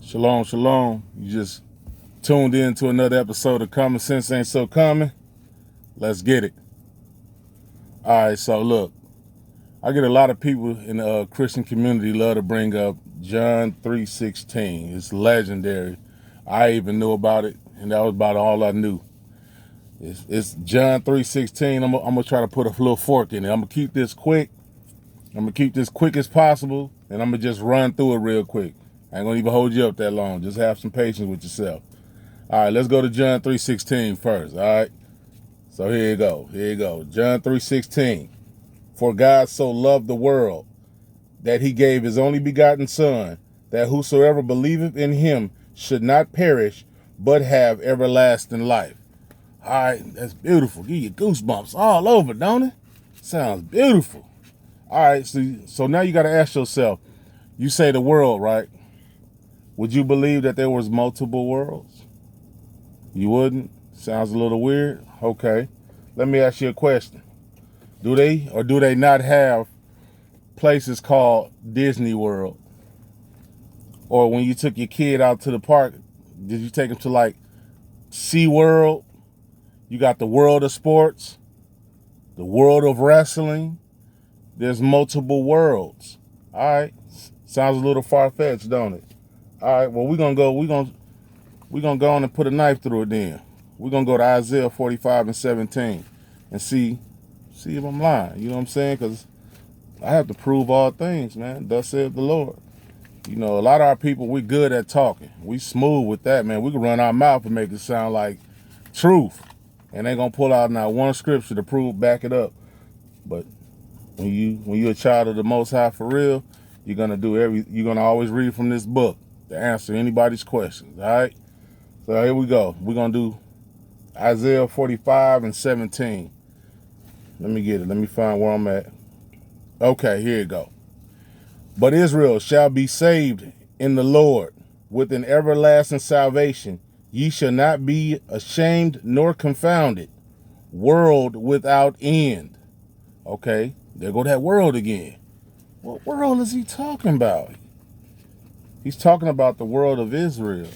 Shalom, shalom. You just tuned in to another episode of Common Sense Ain't So Common. Let's get it. All right, so look, I get a lot of people in the Christian community love to bring up John 3:16. It's legendary. I even knew about it, and that was about all I knew. It's John 3:16. I'm gonna try to put a little fork in it. I'm gonna keep this quick. I'm gonna keep this quick as possible, and I'm gonna just run through it real quick. I ain't gonna even hold you up that long. Just have some patience with yourself. All right, let's go to John 3:16 first. All right. So here you go. Here you go. John 3:16. For God so loved the world that he gave his only begotten Son, that whosoever believeth in him should not perish, but have everlasting life. All right, that's beautiful. Give you goosebumps all over, don't it? Sounds beautiful. All right, so now you got to ask yourself, you say the world, right? Would you believe that there was multiple worlds? You wouldn't? Sounds a little weird? Okay. Let me ask you a question. Do they or do they not have places called Disney World? Or when you took your kid out to the park, did you take him to like Sea World? You got the world of sports, the world of wrestling. There's multiple worlds. All right. Sounds a little far-fetched, don't it? All right. Well, we're gonna go on and put a knife through it then. We're going to go to Isaiah 45:17 and see if I'm lying. You know what I'm saying? Because I have to prove all things, man. Thus saith the Lord. You know, a lot of our people, we good at talking. We smooth with that, man. We can run our mouth and make it sound like truth. And they going to pull out now one scripture to back it up. But when you're a child of the Most High for real, you're going to always read from this book to answer anybody's questions, all right? So here we go. We're going to do Isaiah 45:17. Let me get it. Let me find where I'm at. Okay, here you go. But Israel shall be saved in the Lord with an everlasting salvation. Ye shall not be ashamed nor confounded. World without end. Okay, there go that world again. What world is he talking about? He's talking about the world of Israel.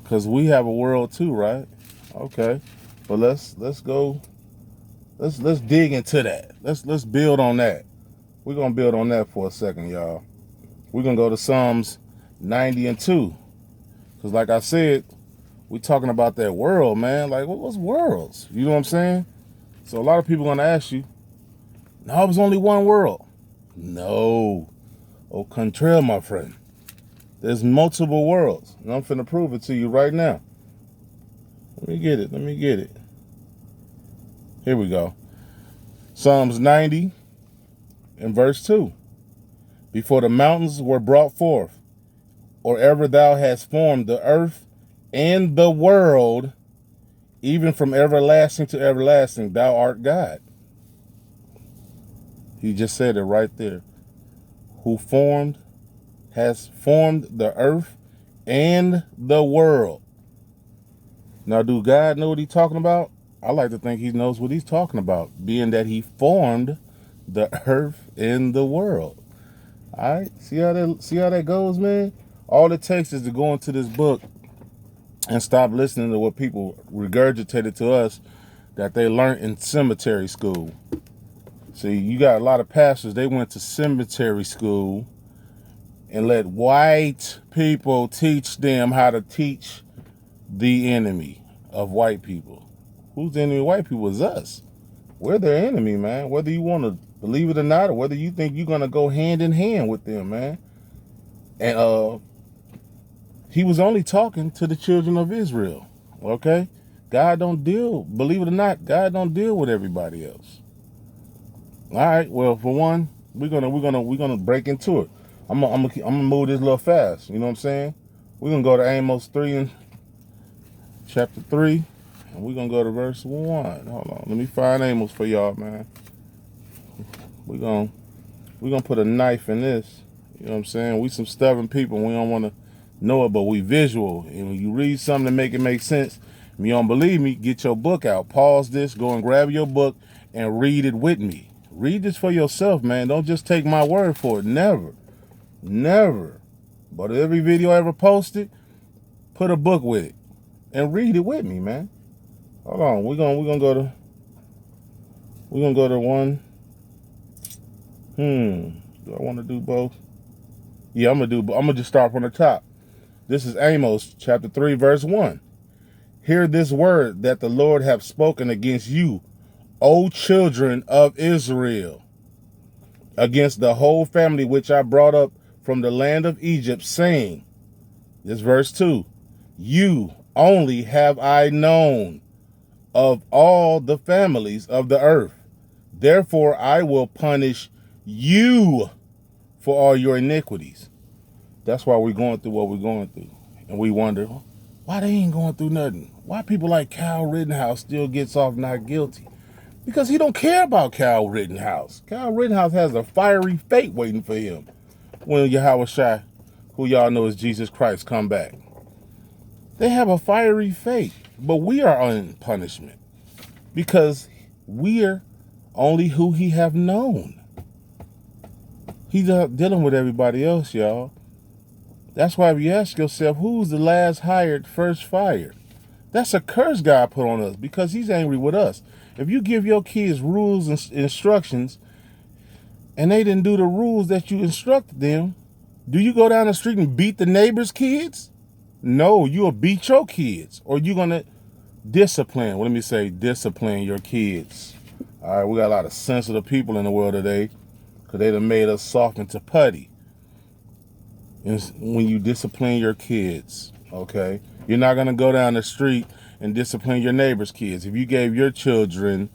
Because we have a world too, right? Okay, but let's go. Let's dig into that. Let's build on that. We're gonna build on that for a second, y'all. We're gonna go to Psalms 90:2, because like I said, we're talking about that world, man. Like, what's worlds? You know what I'm saying? So a lot of people gonna ask you, no, it was only one world. No, au contraire, my friend. There's multiple worlds, and I'm finna prove it to you right now. Let me get it. Here we go. Psalms 90 and verse 2. Before the mountains were brought forth, or ever thou hast formed the earth and the world, even from everlasting to everlasting, thou art God. He just said it right there. Who has formed the earth and the world. Now, do God know what he's talking about? I like to think he knows what he's talking about, being that he formed the earth and the world. All right, see how that goes, man? All it takes is to go into this book and stop listening to what people regurgitated to us that they learned in cemetery school. See, you got a lot of pastors, they went to cemetery school and let white people teach them how to teach the enemy of white people. Who's the enemy of white people? Is us. We're their enemy, man. Whether you want to believe it or not, or whether you think you're going to go hand in hand with them, man. And he was only talking to the children of Israel, okay? God don't deal, believe it or not, God don't deal with everybody else. All right, well, for one, we're gonna break into it. I'm gonna move this a little fast, you know what I'm saying? We're going to go to Amos 3 and chapter 3. And we're going to go to verse 1. Hold on. Let me find Amos for y'all, man. We're going to put a knife in this. You know what I'm saying? We some stubborn people. We don't want to know it, but we visual. And when you read something to make it make sense, if you don't believe me, get your book out. Pause this. Go and grab your book and read it with me. Read this for yourself, man. Don't just take my word for it. Never. But every video I ever posted, put a book with it and read it with me, man. Hold on, we're gonna go to one. Do I want to do both? Yeah, I'm gonna just start from the top. This is Amos chapter 3, verse 1. Hear this word that the Lord hath spoken against you, O children of Israel, against the whole family which I brought up from the land of Egypt, saying, this verse 2, you only have I known of all the families of the earth. Therefore I will punish you for all your iniquities. That's why we're going through what we're going through. And we wonder, why they ain't going through nothing? Why people like Kyle Rittenhouse still gets off not guilty? Because he don't care about Kyle Rittenhouse. Kyle Rittenhouse has a fiery fate waiting for him when Yahweh Shai, who y'all know is Jesus Christ, come back. They have a fiery fate, but we are on punishment because we're only who he have known. He's dealing with everybody else, y'all. That's why if you ask yourself, who's the last hired, first fired? That's a curse God put on us because he's angry with us. If you give your kids rules and instructions and they didn't do the rules that you instructed them, do you go down the street and beat the neighbor's kids? No, you'll beat your kids. Or you're going to discipline. Well, let me say discipline your kids. All right, we got a lot of sensitive people in the world today because they done made us soft into putty. And when you discipline your kids, okay? You're not going to go down the street and discipline your neighbor's kids. If you gave your children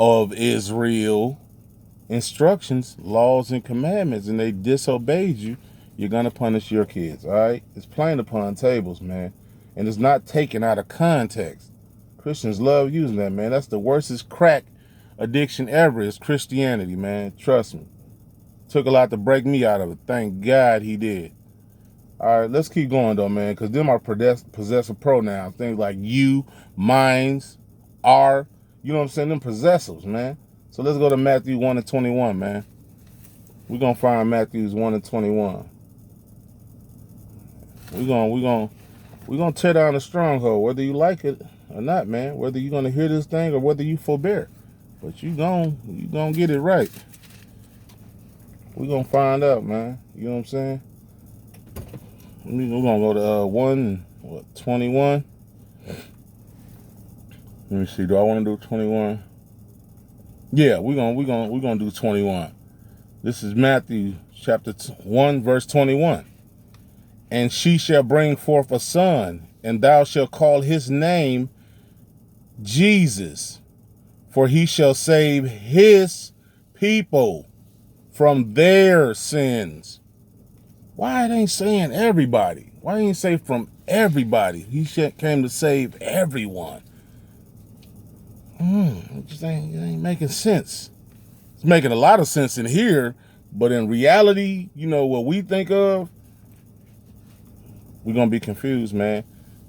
of Israel instructions, laws, and commandments, and they disobeyed you, you're going to punish your kids, all right? It's plain upon tables, man. And it's not taken out of context. Christians love using that, man. That's the worstest crack addiction ever is Christianity, man. Trust me. Took a lot to break me out of it. Thank God he did. All right, let's keep going, though, man, because them are possessive pronouns. Things like you, mines, are. You know what I'm saying? Them possessives, man. So let's go to Matthew 1 and 21, man. We're going to find Matthews 1 and 21. We're gonna tear down the stronghold, whether you like it or not, man. Whether you're going to hear this thing or whether you forbear. But you gonna get it right. We're going to find out, man. You know what I'm saying? We're going to go to 21. Let me see. Do I want to do 21? Yeah, we're gonna do 21. This is Matthew chapter 1, verse 21. And she shall bring forth a son, and thou shalt call his name Jesus, for he shall save his people from their sins. Why it ain't saying everybody? Why ain't say from everybody? He came to save everyone. It just ain't making sense. It's making a lot of sense in here, but in reality, you know what we think of, we're going to be confused, man.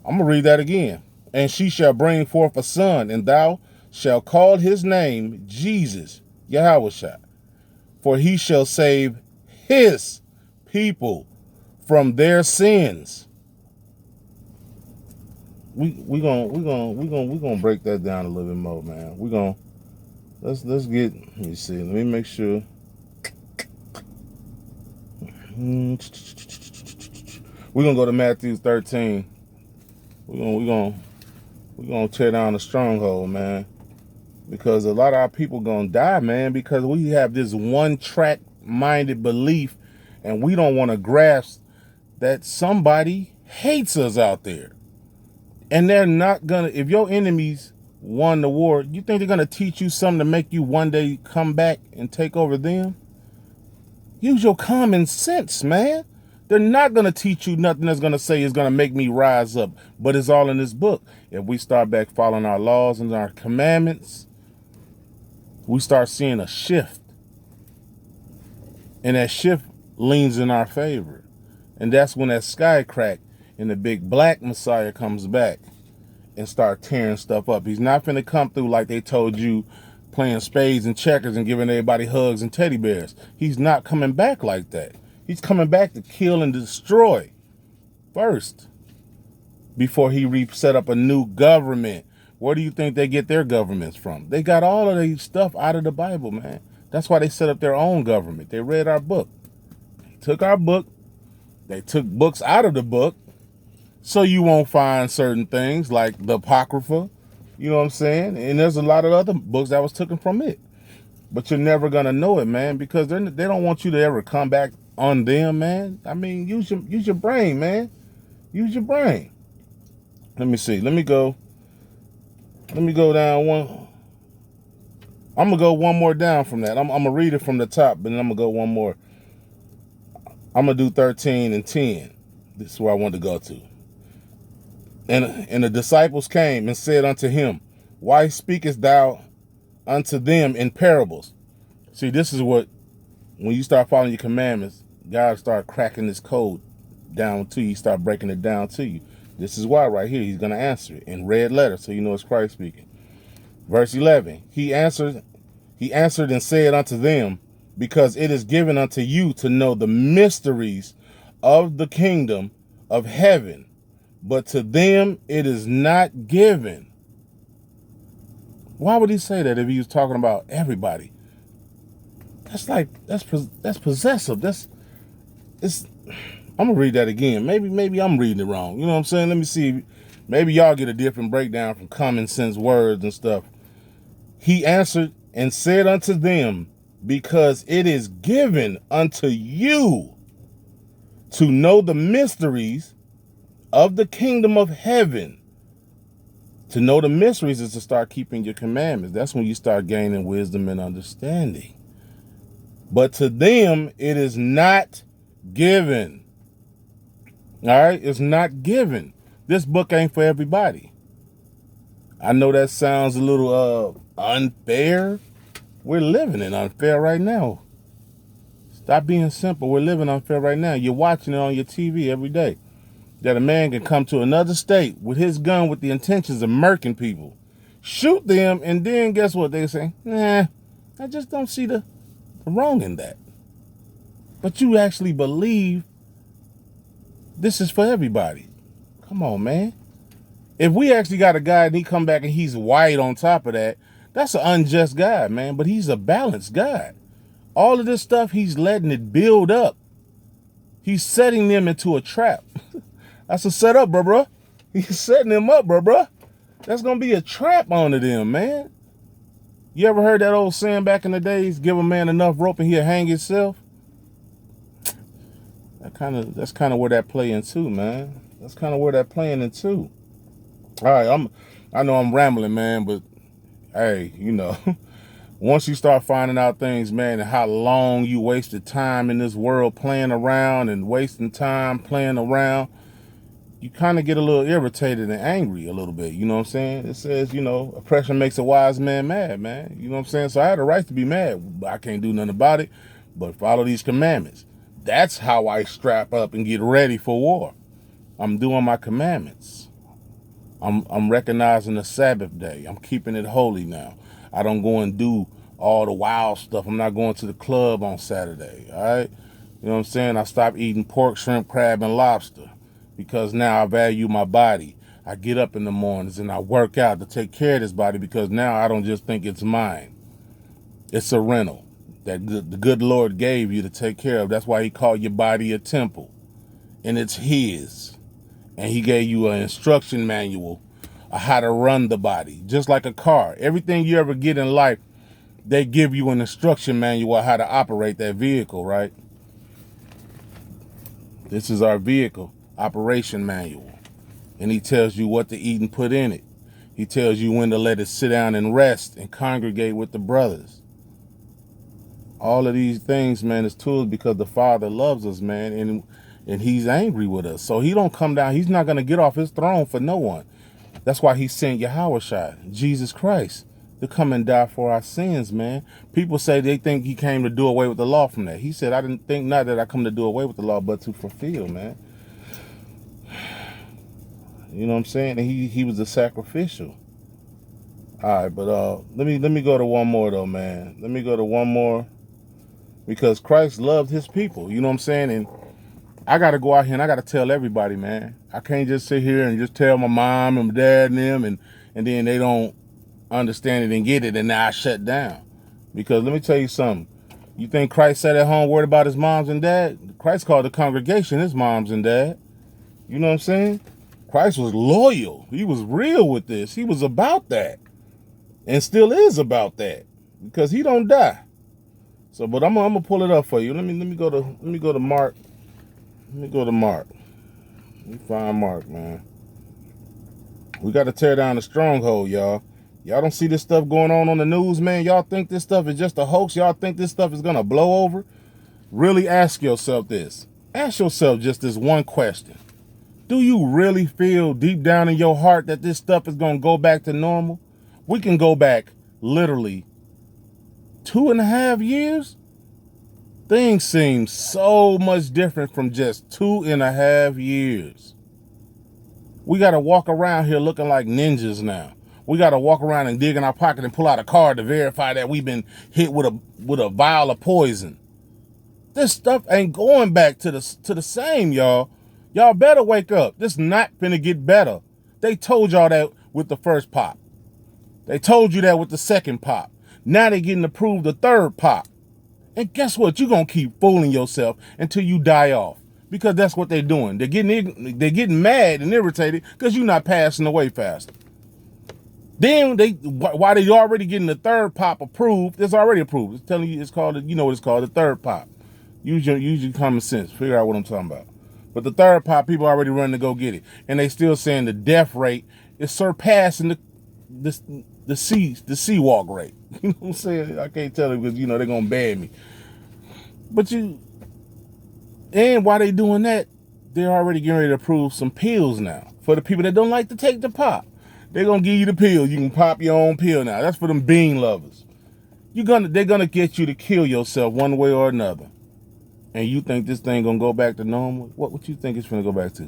I'm going to read that again. And she shall bring forth a son, and thou shalt call his name Jesus, Yahweh Shai, for he shall save his people from their sins. We're gonna break that down a little bit more, man. Let's get, let me see, let me make sure. We're gonna go to Matthew 13. We're gonna tear down the stronghold, man. Because a lot of our people gonna die, man, because we have this one track minded belief and we don't want to grasp that somebody hates us out there. And they're not gonna, if your enemies won the war, you think they're gonna teach you something to make you one day come back and take over them? Use your common sense, man. They're not gonna teach you nothing that's gonna say is gonna make me rise up, but it's all in this book. If we start back following our laws and our commandments, we start seeing a shift. And that shift leans in our favor. And that's when that sky crack and the big black Messiah comes back and start tearing stuff up. He's not finna come through like they told you, playing spades and checkers and giving everybody hugs and teddy bears. He's not coming back like that. He's coming back to kill and destroy first before he set up a new government. Where do you think they get their governments from? They got all of their stuff out of the Bible, man. That's why they set up their own government. They read our book. They took our book. They took books out of the book. So you won't find certain things like the Apocrypha. You know what I'm saying? And there's a lot of other books that was taken from it. But you're never going to know it, man, because they don't want you to ever come back on them, man. I mean, use your brain, man. Use your brain. Let me see. Let me go down one. I'm going to go one more down from that. I'm going to read it from the top, but then I'm going to go one more. I'm going to do 13 and 10. This is where I want to go to. And the disciples came and said unto him, why speakest thou unto them in parables? See, this is what, when you start following your commandments, God start cracking this code down to you. He start breaking it down to you. This is why right here he's going to answer it in red letters, so you know it's Christ speaking. Verse 11, he answered and said unto them, because it is given unto you to know the mysteries of the kingdom of heaven, but to them it is not given. Why would he say that if he was talking about everybody? That's possessive. I'm gonna read that again. Maybe I'm reading it wrong. You know what I'm saying? Let me see. Maybe y'all get a different breakdown from common sense words and stuff. He answered and said unto them, because it is given unto you to know the mysteries of the kingdom of heaven. To know the mysteries is to start keeping your commandments. That's when you start gaining wisdom and understanding. But to them, it is not given. All right? It's not given. This book ain't for everybody. I know that sounds a little unfair. We're living in unfair right now. Stop being simple. We're living unfair right now. You're watching it on your TV every day. That a man can come to another state with his gun with the intentions of murking people, shoot them, and then guess what they say? Nah, I just don't see the wrong in that. But you actually believe this is for everybody. Come on, man. If we actually got a guy and he come back and he's white on top of that, that's an unjust God, man. But he's a balanced God. All of this stuff, he's letting it build up. He's setting them into a trap. That's a setup, bro. He's setting them up, bro. That's going to be a trap onto them, man. You ever heard that old saying back in the days, give a man enough rope and he'll hang himself? That's kind of where that play into, man. That's kind of where that playing into. All right, I know I'm rambling, man, but hey, you know, once you start finding out things, man, and how long you wasted time in this world playing around and wasting time playing around, you kind of get a little irritated and angry a little bit. You know what I'm saying? It says, you know, oppression makes a wise man mad, man. You know what I'm saying? So I had a right to be mad. I can't do nothing about it, but follow these commandments. That's how I strap up and get ready for war. I'm doing my commandments. I'm recognizing the Sabbath day. I'm keeping it holy now. I don't go and do all the wild stuff. I'm not going to the club on Saturday, all right? You know what I'm saying? I stopped eating pork, shrimp, crab, and lobster because now I value my body. I get up in the mornings and I work out to take care of this body because now I don't just think it's mine. It's a rental that the good Lord gave you to take care of. That's why he called your body a temple, and it's his. And he gave you an instruction manual of how to run the body, just like a car. Everything you ever get in life, they give you an instruction manual of how to operate that vehicle, right? This is our vehicle operation manual. And he tells you what to eat and put in it. He tells you when to let it sit down and rest and congregate with the brothers. All of these things, man, is tools because the Father loves us, man, and he's angry with us. So he don't come down. He's not going to get off his throne for no one. That's why he sent Yahushua, Jesus Christ, to come and die for our sins, man. People say they think he came to do away with the law from that. He said, I didn't think not that I come to do away with the law, but to fulfill, man. You know what I'm saying? And he was a sacrificial. All right, but let me go to one more though, man. Let me go to one more. because Christ loved his people. You know what I'm saying? And I got to go out here and I got to tell everybody, man. I can't just sit here and just tell my mom and my dad and them and then they don't understand it and get it and now I shut down. Because let me tell you something. You think Christ sat at home worried about his moms and dad? Christ called the congregation his moms and dad. You know what I'm saying? Christ was loyal. He was real with this. He was about that. And still is about that. Because he don't die. So, but I'm gonna pull it up for you. Let me go to Mark. Let me go to Mark. Let me find Mark, man. We got to tear down the stronghold, y'all. Y'all don't see this stuff going on the news, man. Y'all think this stuff is just a hoax. Y'all think this stuff is gonna blow over. Really ask yourself this. Ask yourself just this one question. Do you really feel deep down in your heart that this stuff is gonna go back to normal? We can go back literally 2.5 years. Things seem so much different from just 2.5 years. We got to walk around here looking like ninjas now. We got to walk around and dig in our pocket and pull out a card to verify that we've been hit with a vial of poison. This stuff ain't going back to the same, y'all. Y'all better wake up. This not finna get better. They told y'all that with the first pop. They told you that with the second pop. Now they getting approved the third pop. And guess what? You're going to keep fooling yourself until you die off. Because that's what they're doing. They're getting mad and irritated because you're not passing away faster. Then while they already getting the third pop approved, it's already approved. It's telling you it's called, you know what it's called, the third pop. Use your common sense. Figure out what I'm talking about. But the third pop, people already running to go get it. And they still saying the death rate is surpassing the sea walk rate. You know what I'm saying? I can't tell it because, they're going to ban me. But and while they doing that, they're already getting ready to approve some pills now. For the people that don't like to take the pop. They're going to give you the pill. You can pop your own pill now. That's for them bean lovers. They're going to get you to kill yourself one way or another. And you think this thing going to go back to normal? What you think it's going to go back to?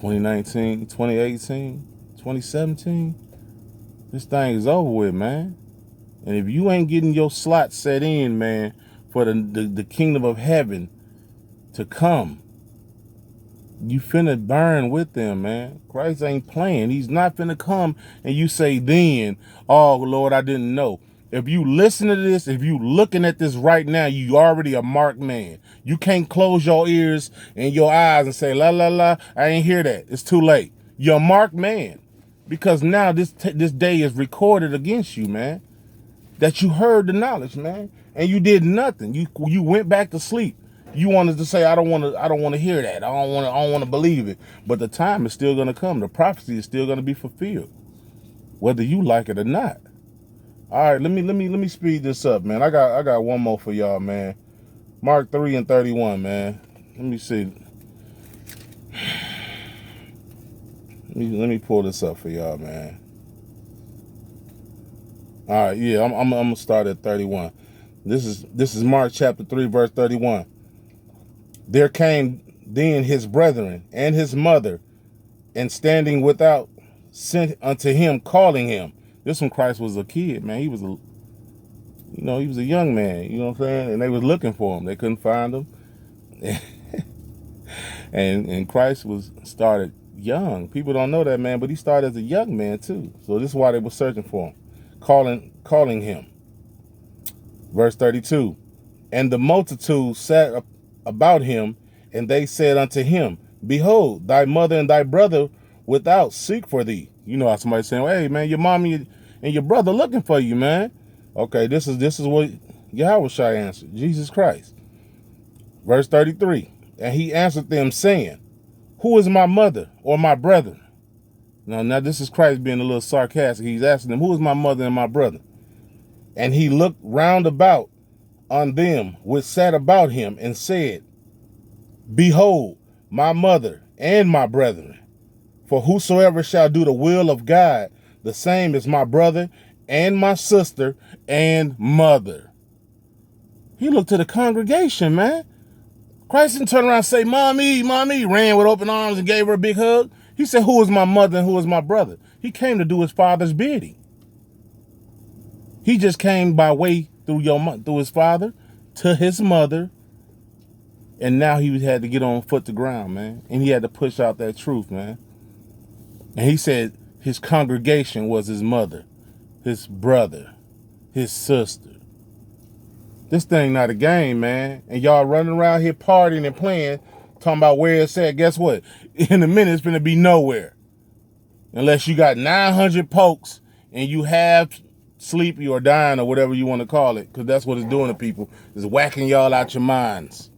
2019, 2018, 2017? This thing is over with, man. And if you ain't getting your slot set in, man, for the kingdom of heaven to come, you finna burn with them, man. Christ ain't playing. He's not finna come and you say then, oh, Lord, I didn't know. If you listen to this, if you looking at this right now, you already a marked man. You can't close your ears and your eyes and say, la, la, la, I ain't hear that. It's too late. You're a marked man. Because now this day is recorded against you, man. That you heard the knowledge, man. And you did nothing. You went back to sleep. You wanted to say, I don't want to hear that. I don't want to believe it. But the time is still going to come. The prophecy is still going to be fulfilled, whether you like it or not. All right, let me speed this up, man. I got one more for y'all, man. Mark 3:31, man. Let me see. Let me pull this up for y'all, man. All right, yeah, I'm gonna start at 31. This is Mark chapter 3, verse 31. There came then his brethren and his mother, and standing without, sent unto him, calling him. This when Christ was a kid, man. He was a young man. You know what I'm saying? And they was looking for him. They couldn't find him. and Christ was started young. People don't know that, man, but he started as a young man too. So this is why they were searching for him, calling him. Verse 32. And the multitude sat about him, and they said unto him, Behold, thy mother and thy brother without seek for thee. You know how somebody's saying, hey, man, your mommy and your brother looking for you, man. Okay, this is what Yahushua answered, Jesus Christ. Verse 33. And he answered them, saying, Who is my mother or my brother? Now this is Christ being a little sarcastic. He's asking them, who is my mother and my brother? And he looked round about on them which sat about him, and said, Behold, my mother and my brethren. For whosoever shall do the will of God, the same is my brother and my sister and mother. He looked to the congregation, man. Christ didn't turn around and say, Mommy, mommy, ran with open arms and gave her a big hug. He said, who is my mother and who is my brother? He came to do his father's bidding. He just came by way through his father to his mother, and now he had to get on foot to ground, man. And he had to push out that truth, man. And he said his congregation was his mother, his brother, his sister. This thing not a game, man. And y'all running around here partying and playing, talking about where it's at. Guess what? In a minute, it's going to be nowhere. Unless you got 900 pokes and you half sleepy or dying or whatever you want to call it. Because that's what it's doing to people. It's whacking y'all out your minds.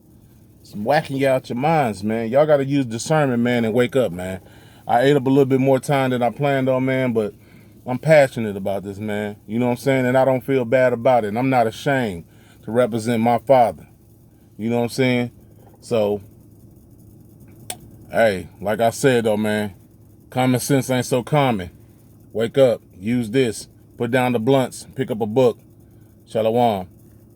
It's whacking you out your minds, man. Y'all got to use discernment, man, and wake up, man. I ate up a little bit more time than I planned on, man, but I'm passionate about this, man. You know what I'm saying? And I don't feel bad about it. And I'm not ashamed to represent my father. You know what I'm saying? So, hey, like I said, though, man, common sense ain't so common. Wake up. Use this. Put down the blunts. Pick up a book. Shalom.